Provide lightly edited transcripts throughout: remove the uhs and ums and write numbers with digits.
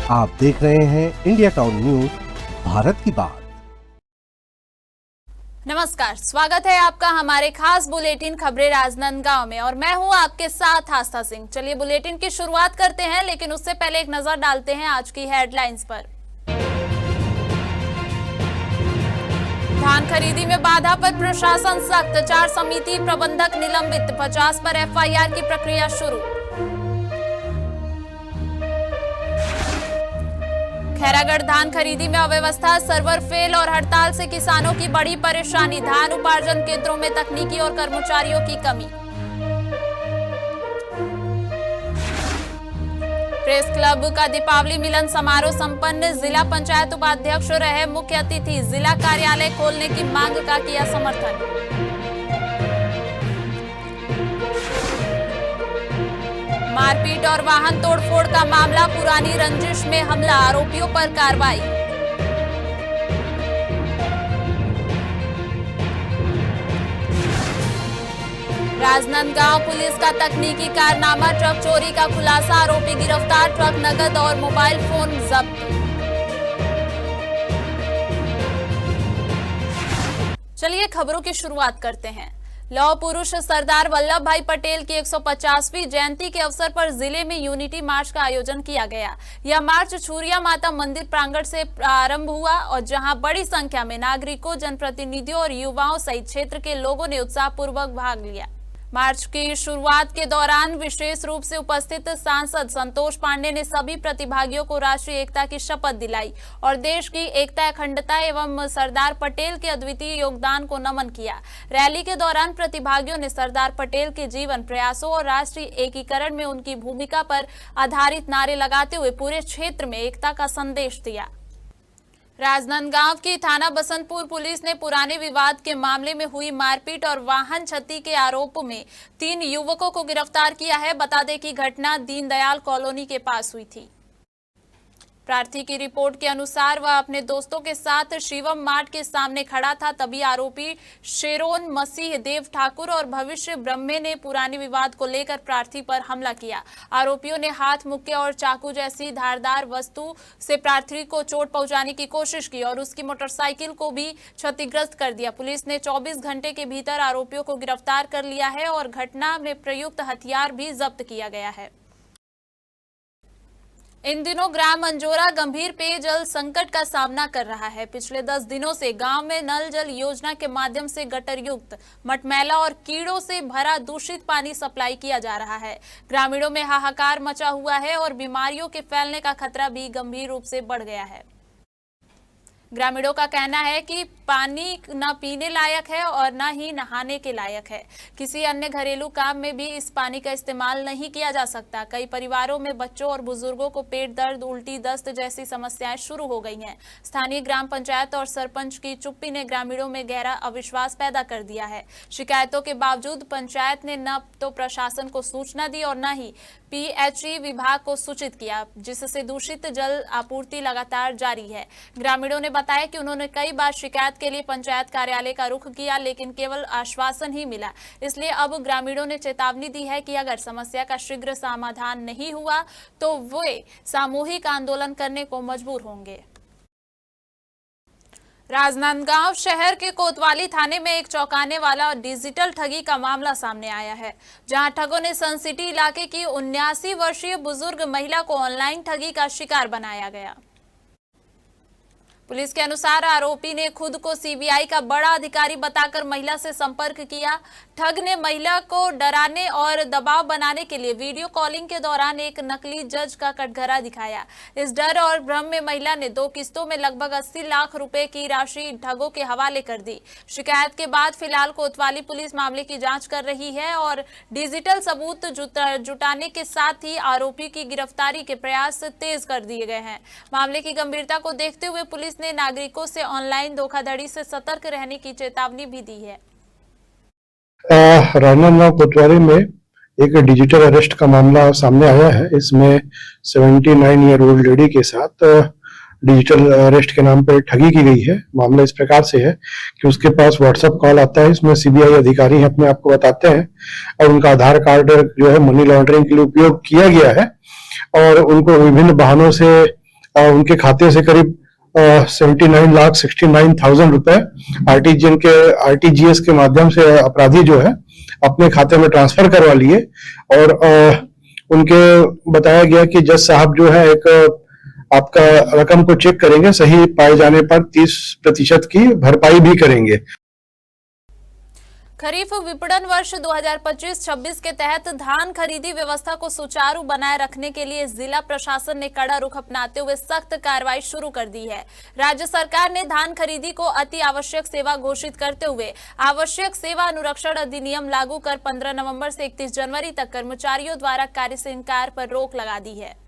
आप देख रहे हैं इंडिया टाउन न्यूज, भारत की बात। नमस्कार, स्वागत है आपका हमारे खास बुलेटिन खबरें राजनांदगांव में और मैं हूं आपके साथ आस्था सिंह। चलिए बुलेटिन की शुरुआत करते हैं, लेकिन उससे पहले एक नजर डालते हैं आज की हेडलाइंस पर। धान खरीदी में बाधा पर प्रशासन सख्त, 4 समिति प्रबंधक निलंबित, 50 पर एफआईआर की प्रक्रिया शुरू। खैरागढ़ धान खरीदी में अव्यवस्था, सर्वर फेल और हड़ताल से किसानों की बड़ी परेशानी, धान उपार्जन केंद्रों में तकनीकी और कर्मचारियों की कमी। प्रेस क्लब का दीपावली मिलन समारोह संपन्न, जिला पंचायत उपाध्यक्ष रहे मुख्य अतिथि, जिला कार्यालय खोलने की मांग का किया समर्थन। मारपीट और वाहन तोड़फोड़ का मामला, पुरानी रंजिश में हमला, आरोपियों पर कार्रवाई। राजनांदगांव पुलिस का तकनीकी कारनामा, ट्रक चोरी का खुलासा, आरोपी गिरफ्तार, ट्रक नकद और मोबाइल फोन जब्त। चलिए खबरों की शुरुआत करते हैं। लौह पुरुष सरदार वल्लभ भाई पटेल की 150वीं जयंती के अवसर पर जिले में यूनिटी मार्च का आयोजन किया गया। यह मार्च छुरिया माता मंदिर प्रांगण से प्रारंभ हुआ और जहां बड़ी संख्या में नागरिकों, जनप्रतिनिधियों और युवाओं सहित क्षेत्र के लोगों ने उत्साहपूर्वक भाग लिया। मार्च की शुरुआत के दौरान विशेष रूप से उपस्थित सांसद संतोष पांडे ने सभी प्रतिभागियों को राष्ट्रीय एकता की शपथ दिलाई और देश की एकता, अखंडता एवं सरदार पटेल के अद्वितीय योगदान को नमन किया। रैली के दौरान प्रतिभागियों ने सरदार पटेल के जीवन, प्रयासों और राष्ट्रीय एकीकरण में उनकी भूमिका पर आधारित नारे लगाते हुए पूरे क्षेत्र में एकता का संदेश दिया। राजनांदगांव की थाना बसंतपुर पुलिस ने पुराने विवाद के मामले में हुई मारपीट और वाहन क्षति के आरोप में 3 युवकों को गिरफ्तार किया है। बता दें कि घटना दीनदयाल कॉलोनी के पास हुई थी। प्रार्थी की रिपोर्ट के अनुसार वह अपने दोस्तों के साथ शिवम मार्ट के सामने खड़ा था, तभी आरोपी शेरोन मसीह, देव ठाकुर और भविष्य ब्रह्मे ने पुराने विवाद को लेकर प्रार्थी पर हमला किया। आरोपियों ने हाथ, मुक्के और चाकू जैसी धारदार वस्तु से प्रार्थी को चोट पहुंचाने की कोशिश की और उसकी मोटरसाइकिल को भी क्षतिग्रस्त कर दिया। पुलिस ने 24 घंटे के भीतर आरोपियों को गिरफ्तार कर लिया है और घटना में प्रयुक्त हथियार भी जब्त किया गया है। इन दिनों ग्राम अंजोरा गंभीर पेयजल संकट का सामना कर रहा है। पिछले 10 दिनों से गांव में नल जल योजना के माध्यम से गटर युक्त, मटमैला और कीड़ों से भरा दूषित पानी सप्लाई किया जा रहा है। ग्रामीणों में हाहाकार मचा हुआ है और बीमारियों के फैलने का खतरा भी गंभीर रूप से बढ़ गया है। ग्रामीणों का कहना है कि पानी न पीने लायक है और न ही नहाने के लायक है। किसी अन्य घरेलू काम में भी इस पानी का इस्तेमाल नहीं किया जा सकता। कई परिवारों में बच्चों और बुजुर्गों को पेट दर्द, उल्टी, दस्त जैसी समस्याएं शुरू हो गई हैं। स्थानीय ग्राम पंचायत और सरपंच की चुप्पी ने ग्रामीणों में गहरा अविश्वास पैदा कर दिया है। शिकायतों के बावजूद पंचायत ने न तो प्रशासन को सूचना दी और न ही पीएचई विभाग को सूचित किया, जिससे दूषित जल आपूर्ति लगातार जारी है। ग्रामीणों ने बताया कि उन्होंने कई बार शिकायत के लिए पंचायत कार्यालय का रुख किया, लेकिन केवल आश्वासन ही मिला। इसलिए अब ग्रामीणों ने चेतावनी दी है कि अगर समस्या का शीघ्र समाधान नहीं हुआ तो वे सामूहिक आंदोलन करने को मजबूर होंगे। राजनांदगांव शहर के कोतवाली थाने में एक चौंकाने वाला डिजिटल ठगी का मामला सामने आया है, जहां ठगों ने सन सिटी इलाके की 79 वर्षीय बुजुर्ग महिला को ऑनलाइन ठगी का शिकार बनाया गया। पुलिस के अनुसार आरोपी ने खुद को सीबीआई का बड़ा अधिकारी बताकर महिला से संपर्क किया। ठग ने महिला को डराने और दबाव बनाने के लिए वीडियो कॉलिंग के दौरान एक नकली जज का कटघरा दिखाया। इस डर और भ्रम में महिला ने 2 किस्तों में लगभग 80 लाख रुपए की राशि ठगों के हवाले कर दी। शिकायत के बाद फिलहाल कोतवाली पुलिस मामले की जांच कर रही है और डिजिटल सबूत जुटाने के साथ ही आरोपी की गिरफ्तारी के प्रयास तेज कर दिए गए हैं। मामले की गंभीरता को देखते हुए पुलिस ने नागरिकों से ऑनलाइन धोखाधड़ी से सतर्क रहने की चेतावनी भी दी है। राजनांदगांव कोतवाली में एक डिजिटल अरेस्ट का मामला सामने आया है। इसमें 79 ईयर ओल्ड लेडी के साथ डिजिटल अरेस्ट के नाम पर ठगी की गई है। मामला इस प्रकार से है कि उसके पास व्हाट्सएप कॉल आता है, इसमें सीबीआई अधिकारी अपने आप को बताते हैं और उनका आधार कार्ड जो है मनी लॉन्ड्रिंग के लिए उपयोग किया गया है और उनको विभिन्न बहानों से उनके खाते से करीब 79,69,000 रुपए आरटीजीएस के माध्यम से अपराधी जो है अपने खाते में ट्रांसफर करवा लिए। और उनके बताया गया कि जज साहब जो है एक आपका रकम को चेक करेंगे, सही पाए जाने पर 30% की भरपाई भी करेंगे। खरीफ विपणन वर्ष 2025-26 के तहत धान खरीदी व्यवस्था को सुचारू बनाए रखने के लिए जिला प्रशासन ने कड़ा रुख अपनाते हुए सख्त कार्रवाई शुरू कर दी है। राज्य सरकार ने धान खरीदी को अति आवश्यक सेवा घोषित करते हुए आवश्यक सेवा अनुरक्षण अधिनियम लागू कर 15 नवंबर से 31 जनवरी तक कर्मचारियों द्वारा कार्य से इनकार पर रोक लगा दी है।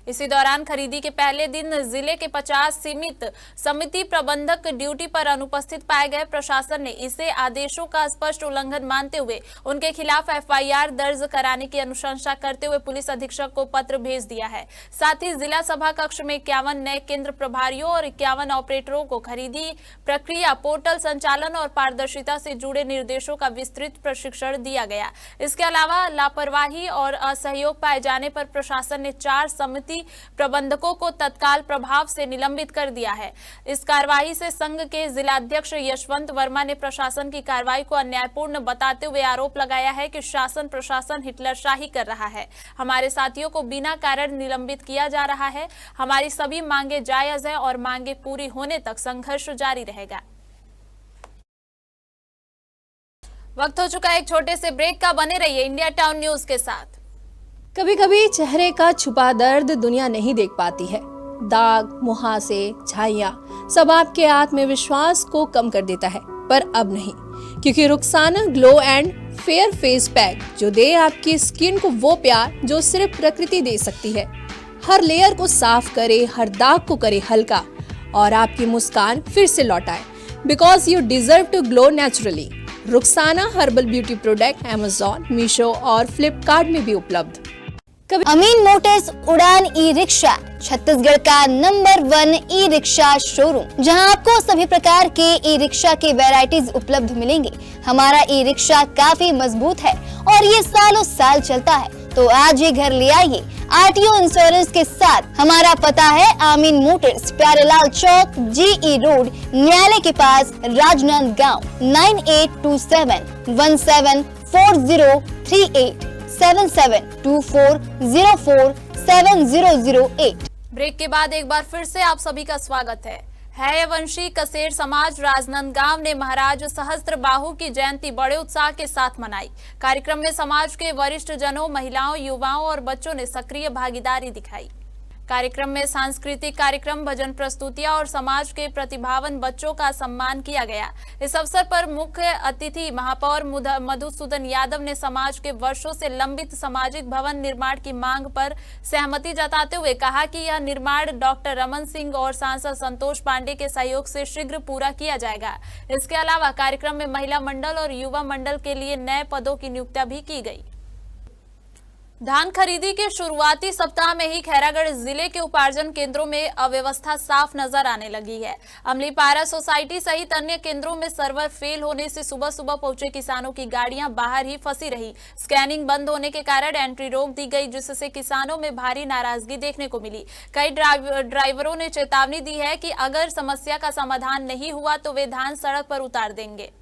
इसी दौरान खरीदी के पहले दिन जिले के 50 सीमित समिति प्रबंधक ड्यूटी पर अनुपस्थित पाए गए। प्रशासन ने इसे आदेशों का स्पष्ट उल्लंघन मानते हुए उनके खिलाफ एफआईआर दर्ज कराने की अनुशंसा करते हुए पुलिस अधीक्षक को पत्र भेज दिया है। साथ ही जिला सभा कक्ष में 51 नए केंद्र प्रभारियों और 51 ऑपरेटरों को खरीदी प्रक्रिया, पोर्टल संचालन और पारदर्शिता से जुड़े निर्देशों का विस्तृत प्रशिक्षण दिया गया। इसके अलावा लापरवाही और असहयोग पाए जाने पर प्रशासन ने 4 समिति प्रबंधकों को तत्काल प्रभाव से निलंबित कर दिया है। इस कार्रवाई से संघ के जिलाध्यक्ष यशवंत वर्मा ने प्रशासन की कार्रवाई को अन्यायपूर्ण बताते हुए आरोप लगाया है कि शासन प्रशासन हिटलरशाही कर रहा है। हमारे साथियों को बिना कारण निलंबित किया जा रहा है। हमारी सभी मांगे जायज है और मांगे पूरी होने तक संघर्ष जारी रहेगा। वक्त हो चुका है एक छोटे से ब्रेक का। बने रहिए इंडिया टाउन न्यूज के साथ। कभी कभी चेहरे का छुपा दर्द दुनिया नहीं देख पाती है। दाग, मुहासे, झाइयां सब आपके आत्मविश्वास को कम कर देता है, पर अब नहीं, क्योंकि Rukhsana glow and fair face pack जो दे आपकी स्किन को वो प्यार जो सिर्फ प्रकृति दे सकती है। हर लेयर को साफ करे, हर दाग को करे हल्का और आपकी मुस्कान फिर से लौटाए। Because you deserve to glow naturally. Rukhsana herbal beauty product Amazon, Meesho और फ्लिपकार्ट में भी उपलब्ध। अमीन मोटर्स उड़ान ई रिक्शा छत्तीसगढ़ का नंबर 1 ई रिक्शा शोरूम, जहां आपको सभी प्रकार के ई रिक्शा के वैरायटीज उपलब्ध मिलेंगे। हमारा ई रिक्शा काफी मजबूत है और ये सालों साल चलता है, तो आज ही घर ले आइए आरटीओ इंश्योरेंस के साथ। हमारा पता है अमीन मोटर्स, प्यारेलाल चौक, जीई रोड, न्यायालय के पास, राजनांदगांव। 9827174038 7724047008। ब्रेक के बाद एक बार फिर से आप सभी का स्वागत है। वंशी कसेर समाज राजनांदगांव ने महाराज सहस्त्रबाहु की जयंती बड़े उत्साह के साथ मनाई। कार्यक्रम में समाज के वरिष्ठ जनों, महिलाओं, युवाओं और बच्चों ने सक्रिय भागीदारी दिखाई। कार्यक्रम में सांस्कृतिक कार्यक्रम, भजन प्रस्तुतियां और समाज के प्रतिभावान बच्चों का सम्मान किया गया। इस अवसर पर मुख्य अतिथि महापौर मधुसूदन यादव ने समाज के वर्षों से लंबित सामाजिक भवन निर्माण की मांग पर सहमति जताते हुए कहा कि यह निर्माण डॉक्टर रमन सिंह और सांसद संतोष पांडे के सहयोग से शीघ्र पूरा किया जाएगा। इसके अलावा कार्यक्रम में महिला मंडल और युवा मंडल के लिए नए पदों की नियुक्ति भी की गई। धान खरीदी के शुरुआती सप्ताह में ही खैरागढ़ जिले के उपार्जन केंद्रों में अव्यवस्था साफ नजर आने लगी है। अमलीपारा सोसाइटी सहित अन्य केंद्रों में सर्वर फेल होने से सुबह सुबह पहुंचे किसानों की गाड़ियां बाहर ही फंसी रही। स्कैनिंग बंद होने के कारण एंट्री रोक दी गई, जिससे किसानों में भारी नाराजगी देखने को मिली। कई ड्राइवरों ने चेतावनी दी है कि अगर समस्या का समाधान नहीं हुआ तो वे धान सड़क पर उतार देंगे।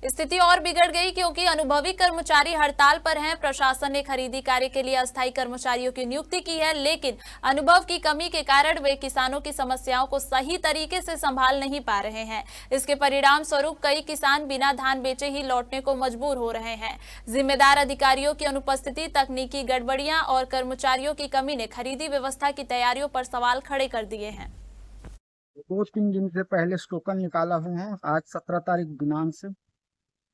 स्थिति और बिगड़ गई क्योंकि अनुभवी कर्मचारी हड़ताल पर हैं। प्रशासन ने खरीदी कार्य के लिए अस्थायी कर्मचारियों की नियुक्ति की है, लेकिन अनुभव की कमी के कारण वे किसानों की समस्याओं को सही तरीके से संभाल नहीं पा रहे हैं। इसके परिणाम स्वरूप कई किसान बिना धान बेचे ही लौटने को मजबूर हो रहे हैं। जिम्मेदार अधिकारियों की अनुपस्थिति, तकनीकी गड़बड़ियां और कर्मचारियों की कमी ने खरीदी व्यवस्था की तैयारियों पर सवाल खड़े कर दिए हैं। 2-3 दिन से पहले टोकन निकाला हुआ है, आज 17 तारीख दिनांक से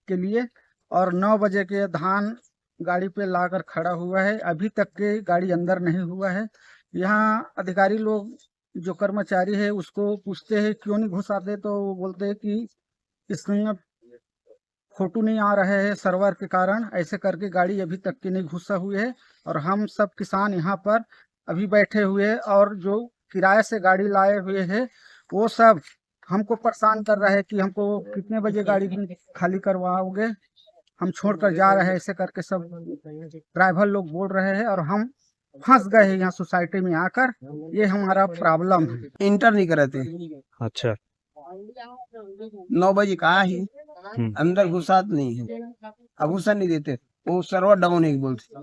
के लिए, और 9 बजे के धान गाड़ी पे लाकर खड़ा हुआ है। अभी तक के गाड़ी अंदर नहीं हुआ है। यहाँ अधिकारी लोग जो कर्मचारी है उसको पूछते हैं क्यों नहीं घुसाते, तो वो बोलते हैं कि इसमें फोटो नहीं आ रहे हैं सर्वर के कारण, ऐसे करके गाड़ी अभी तक की नहीं घुसा हुई है। और हम सब किसान यहाँ पर अभी बैठे हुए हैं और जो किराए से गाड़ी लाए हुए हैं वो सब हमको परेशान कर रहा है कि हमको कितने बजे गाड़ी खाली करवाओगे, हम छोड़कर जा रहे हैं, ऐसे करके सब ड्राइवर लोग बोल रहे हैं। और हम फंस गए हैं यहाँ सोसाइटी में आकर। ये हमारा प्रॉब्लम है। इंटर नहीं करे थे, अच्छा 9 बजे कहा ही अंदर घुसात नहीं है, अब घुसा नहीं देते, वो सर्वर डाउन है बोलते,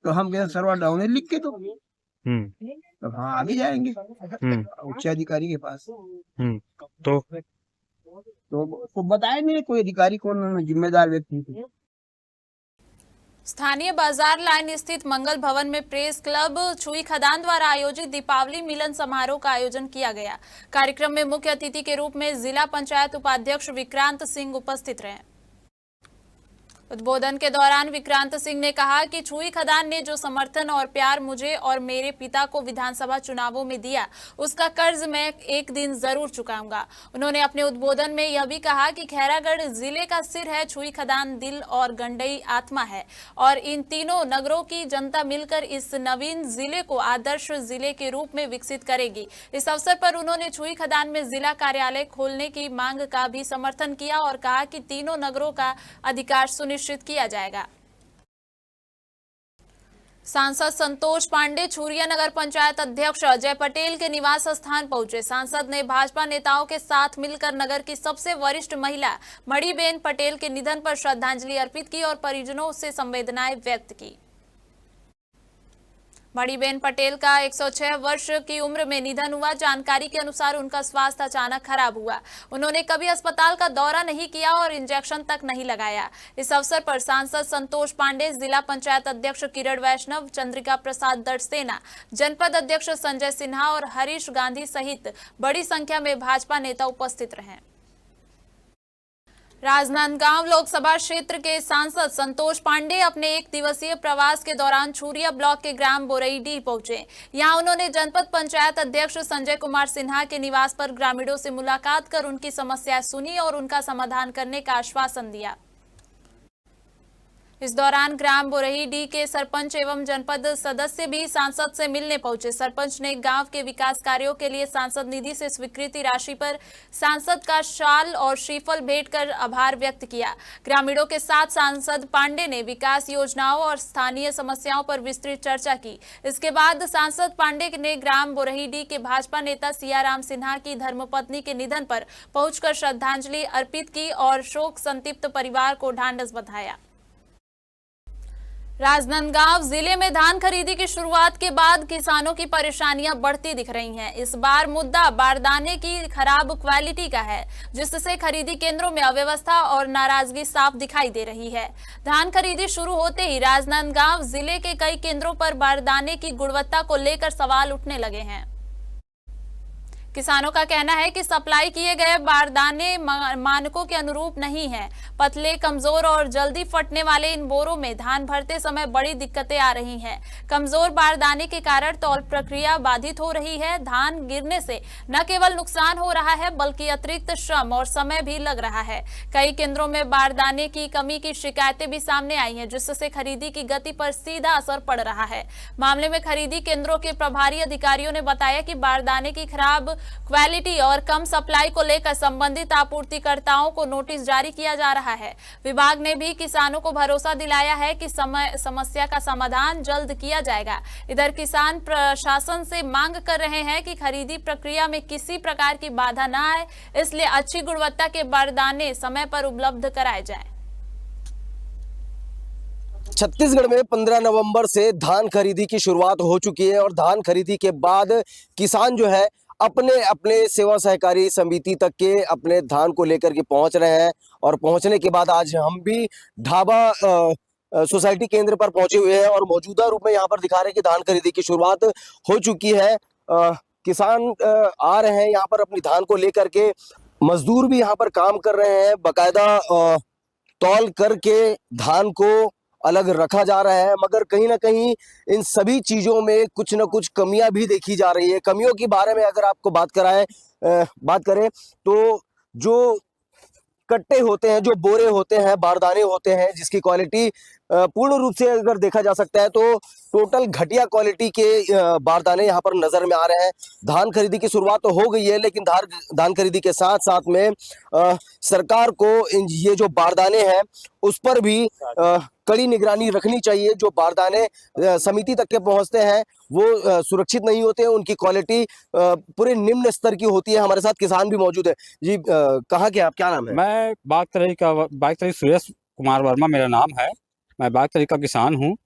तो हम कहते सर्वर डाउन है लिख के तो हाँ आगे जाएंगे उच्च अधिकारी के पास। तो तो बताया नहीं कोई अधिकारी कौन जिम्मेदार व्यक्ति। स्थानीय बाजार लाइन स्थित मंगल भवन में प्रेस क्लब छुई खदान द्वारा आयोजित दीपावली मिलन समारोह का आयोजन किया गया। कार्यक्रम में मुख्य अतिथि के रूप में जिला पंचायत उपाध्यक्ष विक्रांत सिंह उपस्थित रहे। उद्बोधन के दौरान विक्रांत सिंह ने कहा कि छुई खदान ने जो समर्थन और प्यार मुझे और मेरे पिता को विधानसभा चुनावों में दिया, उसका कर्ज मैं एक दिन जरूर चुकाऊंगा। उन्होंने अपने उद्बोधन में यह भी कहा कि खैरागढ़ जिले का सिर है, छुई खदान दिल और गंडई आत्मा है और इन तीनों नगरों की जनता मिलकर इस नवीन जिले को आदर्श जिले के रूप में विकसित करेगी। इस अवसर पर उन्होंने छुई खदान में जिला कार्यालय खोलने की मांग का भी समर्थन किया और कहा कि तीनों नगरों का अधिकार सुनिश्चित किया जाएगा। सांसद संतोष पांडे छुरिया नगर पंचायत अध्यक्ष अजय पटेल के निवास स्थान पहुंचे। सांसद ने भाजपा नेताओं के साथ मिलकर नगर की सबसे वरिष्ठ महिला मणिबेन पटेल के निधन पर श्रद्धांजलि अर्पित की और परिजनों से संवेदनाएं व्यक्त की। मणिबेन पटेल का 106 वर्ष की उम्र में निधन हुआ। जानकारी के अनुसार उनका स्वास्थ्य अचानक खराब हुआ। उन्होंने कभी अस्पताल का दौरा नहीं किया और इंजेक्शन तक नहीं लगाया। इस अवसर पर सांसद संतोष पांडे, जिला पंचायत अध्यक्ष किरण वैष्णव, चंद्रिका प्रसाद दर्शसेना, जनपद अध्यक्ष संजय सिन्हा और हरीश गांधी सहित बड़ी संख्या में भाजपा नेता उपस्थित रहे। राजनांदगांव लोकसभा क्षेत्र के सांसद संतोष पांडे अपने एक दिवसीय प्रवास के दौरान छुरिया ब्लॉक के ग्राम बोरईडीह पहुंचे। यहां उन्होंने जनपद पंचायत अध्यक्ष संजय कुमार सिन्हा के निवास पर ग्रामीणों से मुलाकात कर उनकी समस्याएं सुनी और उनका समाधान करने का आश्वासन दिया। इस दौरान ग्राम बोरईडीह के सरपंच एवं जनपद सदस्य भी सांसद से मिलने पहुंचे। सरपंच ने गांव के विकास कार्यों के लिए सांसद निधि से स्वीकृति राशि पर सांसद का शाल और श्रीफल भेंट कर आभार व्यक्त किया। ग्रामीणों के साथ सांसद पांडे ने विकास योजनाओं और स्थानीय समस्याओं पर विस्तृत चर्चा की। इसके बाद सांसद पांडे ने ग्राम बोरईडीह के भाजपा नेता सियाराम सिन्हा की धर्मपत्नी के निधन पर पहुंचकर श्रद्धांजलि अर्पित की और शोक संतप्त परिवार को ढांढस बंधाया। राजनांदगांव जिले में धान खरीदी की शुरुआत के बाद किसानों की परेशानियां बढ़ती दिख रही हैं। इस बार मुद्दा बारदाने की खराब क्वालिटी का है, जिससे खरीदी केंद्रों में अव्यवस्था और नाराजगी साफ दिखाई दे रही है। धान खरीदी शुरू होते ही राजनांदगांव जिले के कई केंद्रों पर बारदाने की गुणवत्ता को लेकर सवाल उठने लगे हैं। किसानों का कहना है कि सप्लाई किए गए बारदाने मानकों के अनुरूप नहीं है। पतले, कमजोर और जल्दी फटने वाले इन बोरों में धान भरते समय बड़ी दिक्कतें आ रही हैं। कमजोर बारदाने के कारण तौल प्रक्रिया बाधित हो रही है। धान गिरने से न केवल नुकसान हो रहा है बल्कि अतिरिक्त श्रम और समय भी लग रहा है। कई केंद्रों में बारदाने की कमी की शिकायतें भी सामने आई हैं, जिससे खरीदी की गति पर सीधा असर पड़ रहा है। मामले में खरीदी केंद्रों के प्रभारी अधिकारियों ने बताया कि बारदाने की खराब क्वालिटी और कम सप्लाई को लेकर संबंधित आपूर्तिकर्ताओं को नोटिस जारी किया जा रहा है। विभाग ने भी किसानों को भरोसा दिलाया है कि समस्या का समाधान जल्द किया जाएगा। इधर किसान प्रशासन से मांग कर रहे हैं कि खरीदी प्रक्रिया में किसी प्रकार की बाधा न आए, इसलिए अच्छी गुणवत्ता के बारदाने समय पर उपलब्ध कराए जाएं। छत्तीसगढ़ में 15 नवंबर से धान खरीदी की शुरुआत हो चुकी है और धान खरीदी के बाद किसान जो है अपने अपने सेवा सहकारी समिति तक के अपने धान को लेकर के पहुंच रहे हैं। और पहुंचने के बाद आज हम भी ढाबा सोसाइटी केंद्र पर पहुंचे हुए हैं और मौजूदा रूप में यहां पर दिखा रहे हैं कि धान खरीदी की शुरुआत हो चुकी है। किसान आ रहे हैं यहाँ पर अपनी धान को लेकर के। मजदूर भी यहाँ पर काम कर रहे हैं। बाकायदा तौल करके धान को अलग रखा जा रहा है, मगर कहीं ना कहीं इन सभी चीजों में कुछ न कुछ कमियां भी देखी जा रही है। कमियों के बारे में अगर आपको बात करें तो जो कट्टे होते हैं, जो बोरे होते हैं, बारदाने होते हैं, जिसकी क्वालिटी पूर्ण रूप से अगर देखा जा सकता है तो टोटल घटिया क्वालिटी के बारदाने यहाँ पर नजर में आ रहे हैं। धान खरीदी की शुरुआत तो हो गई है, लेकिन धान खरीदी के साथ साथ में सरकार को ये जो बारदाने हैं उस पर भी कड़ी निगरानी रखनी चाहिए। जो बारदाने समिति तक के पहुंचते हैं वो सुरक्षित नहीं होते हैं, उनकी क्वालिटी पूरे निम्न स्तर की होती है। हमारे साथ किसान भी मौजूद है जी। कहाँ के आप, क्या नाम है? मैं बागतरई सुरेश कुमार वर्मा मेरा नाम है। मैं बागतरई का किसान हूँ।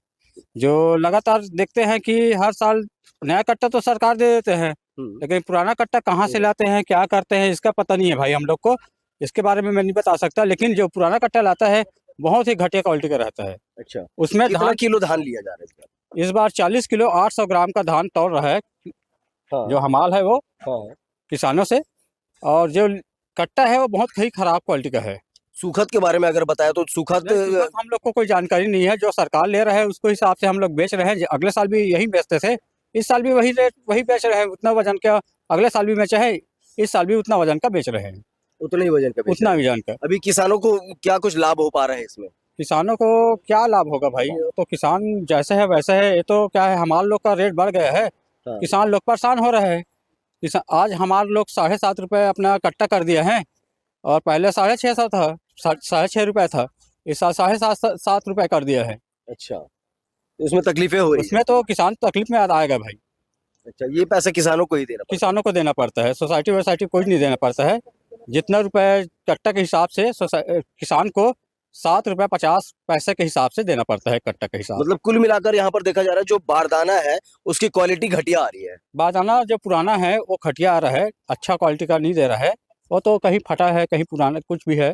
जो लगातार देखते हैं कि हर साल नया कट्टा तो सरकार दे देते हैं, लेकिन पुराना कट्टा कहाँ से लाते हैं, क्या करते हैं, इसका पता नहीं है भाई हम लोग को। इसके बारे में मैं नहीं बता सकता, लेकिन जो पुराना कट्टा लाता है बहुत ही घटिया क्वालिटी का रहता है। अच्छा, उसमें कितना किलो धान लिया जा रहा है? इस बार 40 किलो 800 ग्राम का धान तौल रहा है। हाँ। जो हमाल है वो हाँ। किसानों से, और जो कट्टा है वो बहुत ही खराब क्वालिटी का है। सूखत के बारे में अगर बताया तो सूखत हम लोग को कोई जानकारी नहीं है। जो सरकार ले रहा है उसको हिसाब से हम लोग बेच रहे हैं। अगले साल भी यही बेचते थे, इस साल भी वही रेट वही बेच रहे हैं। उतना वजन का अगले साल भी बेचा है, इस साल भी उतना वजन का बेच रहे हैं। उतना ही वजन का बेच उतना रहे हैं। वजन का। अभी किसानों को क्या कुछ लाभ हो पा रहा है इसमें? किसानों को क्या लाभ होगा भाई? तो किसान जैसे है वैसे है। ये तो क्या है, हमारे लोग का रेट बढ़ गया है, हाँ। किसान लोग परेशान हो रहे हैं। किसान आज हमारे लोग 7.5 रुपये अपना कट्टा कर दिया है, और पहले 650 था, 6.5 रुपये था, इस साल 7.7 रुपये कर दिया है। अच्छा, उसमें तकलीफें हो रही उसमें तो किसान तकलीफ में आएगा भाई। अच्छा, ये पैसा किसानों को ही देना पड़ता है? किसानों को देना पड़ता है, सोसाइटी वोसाइटी कुछ नहीं देना पड़ता है। जितना रुपए कट्टा के हिसाब से किसान को 7 रुपये 50 पैसे के हिसाब से देना पड़ता है, कट्टा के हिसाब। मतलब कुल मिलाकर यहाँ पर देखा जा रहा है जो बारदाना है उसकी क्वालिटी घटिया आ रही है। बारदाना जो पुराना है वो घटिया आ रहा है, अच्छा क्वालिटी का नहीं दे रहा है। वो तो कहीं फटा है, कहीं पुराना कुछ भी है,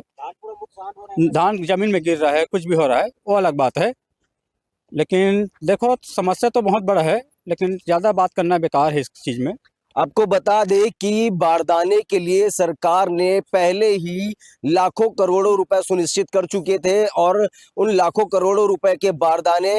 धान जमीन में गिर रहा है, कुछ भी हो रहा है, वो अलग बात है। लेकिन देखो समस्या तो बहुत बड़ा है, लेकिन ज़्यादा बात करना बेकार है इस चीज़ में। आपको बता दें कि बारदाने के लिए सरकार ने पहले ही लाखों करोड़ों रुपए सुनिश्चित कर चुके थे, और उन लाखों करोड़ों रुपए के बारदाने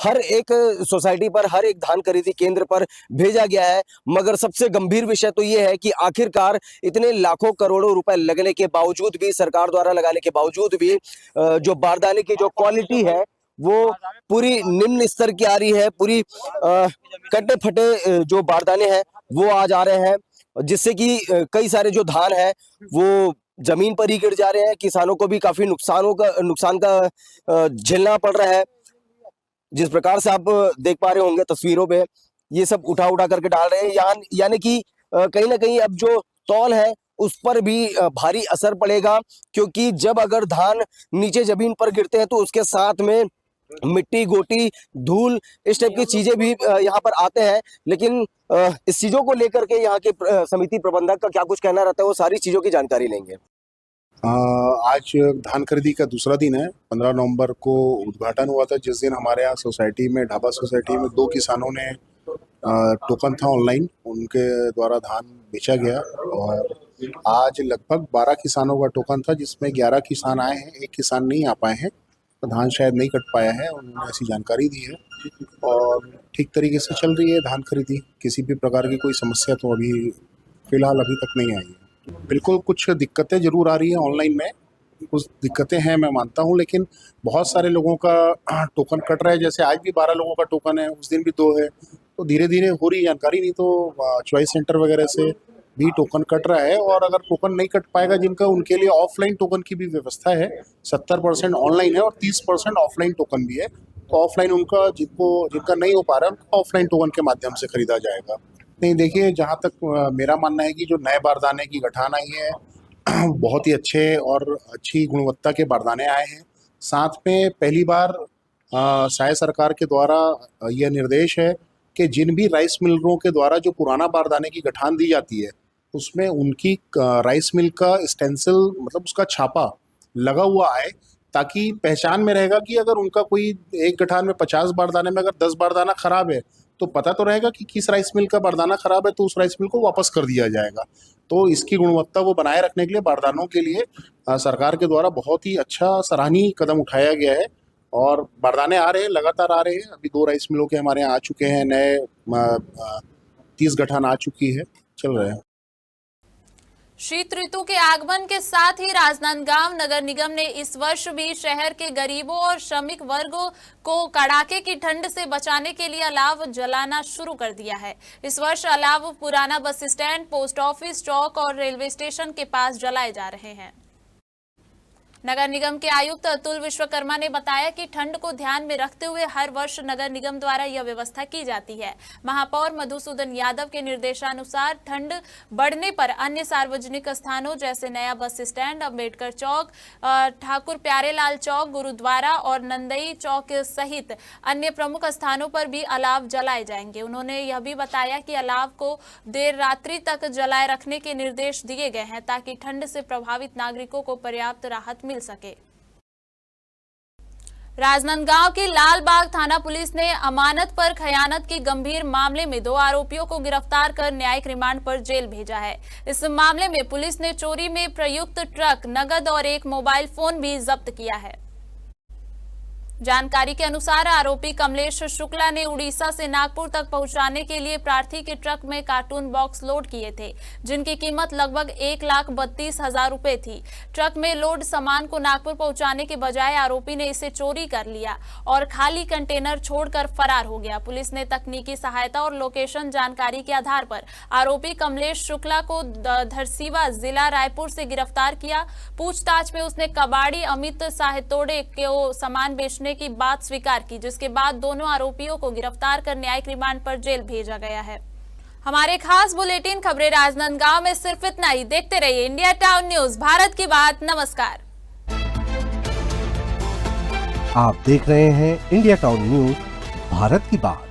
हर एक सोसाइटी पर, हर एक धान खरीदी केंद्र पर भेजा गया है। मगर सबसे गंभीर विषय तो ये है कि आखिरकार इतने लाखों करोड़ों रुपए लगने के बावजूद भी, सरकार द्वारा लगाने के बावजूद भी, जो बारदाने की जो क्वालिटी है वो पूरी निम्न स्तर की आ रही है। पूरी कटे फटे जो बारदाने हैं वो आ जा रहे हैं, जिससे कि कई सारे जो धान है वो जमीन पर ही गिर जा रहे हैं। किसानों को भी काफी नुकसान का झेलना पड़ रहा है। जिस प्रकार से आप देख पा रहे होंगे तस्वीरों पे, ये सब उठा करके डाल रहे हैं। यानी कि कहीं ना कहीं अब जो तौल है उस पर भी भारी असर पड़ेगा, क्योंकि जब अगर धान नीचे जमीन पर गिरते हैं तो उसके साथ में मिट्टी, गोटी, धूल, इस टाइप की चीजें भी यहाँ पर आते हैं। लेकिन इस चीजों को लेकर के यहाँ के समिति प्रबंधक का क्या कुछ कहना रहता है, वो सारी चीजों की जानकारी लेंगे। आज धान खरीदी का दूसरा दिन है। 15 नवंबर को उद्घाटन हुआ था, जिस दिन हमारे यहाँ सोसाइटी में, ढाबा सोसाइटी में 2 किसानों ने टोकन था ऑनलाइन, उनके द्वारा धान बेचा गया। और आज लगभग 12 किसानों का टोकन था, जिसमें 11 किसान आए हैं, 1 किसान नहीं आ पाए हैं, तो धान शायद नहीं कट पाया है, उन्होंने ऐसी जानकारी दी है। और ठीक तरीके से चल रही है धान खरीदी, किसी भी प्रकार की कोई समस्या तो अभी फिलहाल अभी तक नहीं आई है। बिल्कुल कुछ दिक्कतें जरूर आ रही हैं ऑनलाइन में, कुछ दिक्कतें हैं मैं मानता हूं, लेकिन बहुत सारे लोगों का टोकन कट रहा है। जैसे आज भी 12 लोगों का टोकन है, उस दिन भी 2 है, तो धीरे धीरे हो रही जानकारी। नहीं तो चॉइस सेंटर वगैरह से भी टोकन कट रहा है। और अगर टोकन नहीं कट पाएगा जिनका, उनके लिए ऑफलाइन टोकन की भी व्यवस्था है। 70% ऑनलाइन है और 30% ऑफलाइन टोकन भी है। तो ऑफलाइन उनका जिनका नहीं हो पा रहा है उनका ऑफलाइन टोकन के माध्यम से खरीदा जाएगा। नहीं, देखिए, जहाँ तक मेरा मानना है कि जो नए बारदाने की गठान आई है, बहुत ही अच्छे और अच्छी गुणवत्ता के बारदाने आए हैं। साथ में पहली बार शायद सरकार के द्वारा यह निर्देश है कि जिन भी राइस मिलरों के द्वारा जो पुराना बारदाने की गठान दी जाती है, उसमें उनकी राइस मिल का स्टेंसिल, मतलब उसका छापा लगा हुआ आए, ताकि पहचान में रहेगा कि अगर उनका कोई एक गठान में 50 बारदाने में अगर 10 बारदाना खराब है, तो पता तो रहेगा कि किस राइस मिल का बारदाना खराब है, तो उस राइस मिल को वापस कर दिया जाएगा। तो इसकी गुणवत्ता को बनाए रखने के लिए बारदानों के लिए सरकार के द्वारा बहुत ही अच्छा सराहनीय कदम उठाया गया है। और बारदाने आ रहे हैं, लगातार आ रहे हैं। अभी 2 राइस मिलों के हमारे यहाँ आ चुके हैं, नए 30 गठान आ चुकी है, चल रहे हैं। शीत ऋतु के आगमन के साथ ही राजनांदगांव नगर निगम ने इस वर्ष भी शहर के गरीबों और श्रमिक वर्गों को कड़ाके की ठंड से बचाने के लिए अलाव जलाना शुरू कर दिया है। इस वर्ष अलाव पुराना बस स्टैंड, पोस्ट ऑफिस चौक और रेलवे स्टेशन के पास जलाए जा रहे हैं। नगर निगम के आयुक्त अतुल विश्वकर्मा ने बताया कि ठंड को ध्यान में रखते हुए हर वर्ष नगर निगम द्वारा यह व्यवस्था की जाती है। महापौर मधुसूदन यादव के निर्देशानुसार ठंड बढ़ने पर अन्य सार्वजनिक स्थानों जैसे नया बस स्टैंड, अम्बेडकर चौक, ठाकुर प्यारेलाल चौक, गुरुद्वारा और नंदई चौक सहित अन्य प्रमुख स्थानों पर भी अलाव जलाए जाएंगे। उन्होंने यह भी बताया कि अलाव को देर रात्रि तक जलाए रखने के निर्देश दिए गए हैं ताकि ठंड से प्रभावित नागरिकों को पर्याप्त राहत मिल सके। राजनांदगांव की लालबाग थाना पुलिस ने अमानत पर खयानत की गंभीर मामले में 2 आरोपियों को गिरफ्तार कर न्यायिक रिमांड पर जेल भेजा है। इस मामले में पुलिस ने चोरी में प्रयुक्त ट्रक, नगद और एक मोबाइल फोन भी जब्त किया है। जानकारी के अनुसार आरोपी कमलेश शुक्ला ने उड़ीसा से नागपुर तक पहुंचाने के लिए प्रार्थी के ट्रक में कार्टून बॉक्स लोड किए थे, जिनकी कीमत लगभग 1,32,000 रुपए थी। ट्रक में लोड सामान को नागपुर पहुंचाने के बजाय आरोपी ने इसे चोरी कर लिया और खाली कंटेनर छोड़कर फरार हो गया। पुलिस ने तकनीकी सहायता और लोकेशन जानकारी के आधार पर आरोपी कमलेश शुक्ला को धरसीवा जिला रायपुर से गिरफ्तार किया। पूछताछ में उसने कबाड़ी अमित साहेतोड़े को सामान बेचने की बात स्वीकार की, जिसके बाद दोनों आरोपियों को गिरफ्तार कर न्यायिक रिमांड पर जेल भेजा गया है। हमारे खास बुलेटिन खबरें राजनांदगांव में सिर्फ इतना ही। देखते रहिए इंडिया टाउन न्यूज, भारत की बात। नमस्कार। आप देख रहे हैं इंडिया टाउन न्यूज, भारत की बात।